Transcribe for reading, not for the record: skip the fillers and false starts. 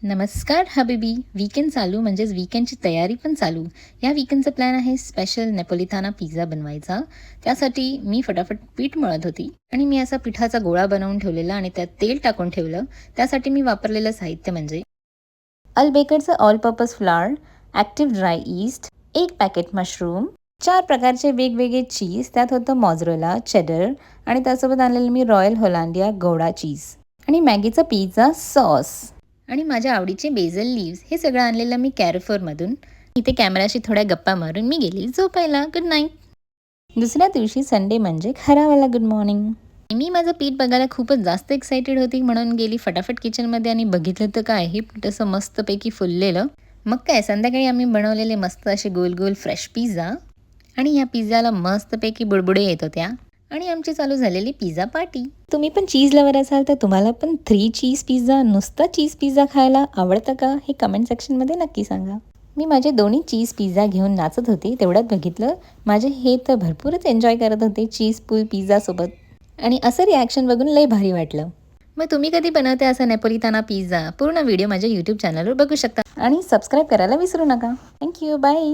नमस्कार हबीबी. वीकेंड चालू म्हणजेच वीकेंडची तयारी पण चालू. या वीकेंडचा प्लॅन आहे स्पेशल नेपोलिताना पिझ्झा बनवायचा. त्यासाठी मी फटाफट पीठ मळत होती आणि मी असा पिठाचा गोळा बनवून ठेवलेला आणि त्यात तेल टाकून ठेवलं. त्यासाठी मी वापरलेलं साहित्य म्हणजे बेकरचं all purpose flour, active dry yeast, 1 packet mushroom, 4 प्रकारचे वेगवेगळे चीज, त्यात होतं मॉझरेला, चेडर आणि त्यासोबत आणलेलं मी रॉयल होलांडिया गौडा चीज आणि मॅगीचा पिझ्झा सॉस आणि माझ्या आवडीचे बेझल लीव्स. हे सगळं आणलेलं मी कॅरफोरमधून. इथे कॅमेराशी थोड्या गप्पा मारून मी गेली झोपायला. Good night. दुसऱ्या दिवशी संडे म्हणजे खरावाला गुड मॉर्निंग. मी माझं पीठ बघायला खूपच जास्त एक्सायटेड होती म्हणून गेली फटाफट किचनमध्ये आणि बघितलं तर काय, हे पीठ असं मस्तपैकी फुललेलं. मग काय, संध्याकाळी आम्ही बनवलेले मस्त असे गोल गोल फ्रेश पिझ्झा आणि या पिझ्झाला मस्तपैकी बुडबुडे येत होत्या आणि आमची चालू झालेली पिझ्झा पार्टी. तुम्ही पण चीज लवर असाल तर तुम्हाला पण 3 चीज पिझ्झा, नुसता चीज पिझ्झा खायला आवडतं का, हे कमेंट सेक्शनमध्ये नक्की सांगा. मी माझे दोन्ही चीज पिझ्झा घेऊन नाचत होते. तेवढ्यात बघितलं माझे हे तर भरपूरच एन्जॉय करत होते चीज पूल पिझ्झासोबत आणि असं रिॲक्शन बघून लय भारी वाटलं. मग तुम्ही कधी बनवते असा नेपोलिताना पिझ्झा? पूर्ण व्हिडिओ माझ्या यूट्यूब चॅनलवर बघू शकता आणि सबस्क्राईब करायला विसरू नका. थँक्यू. बाय.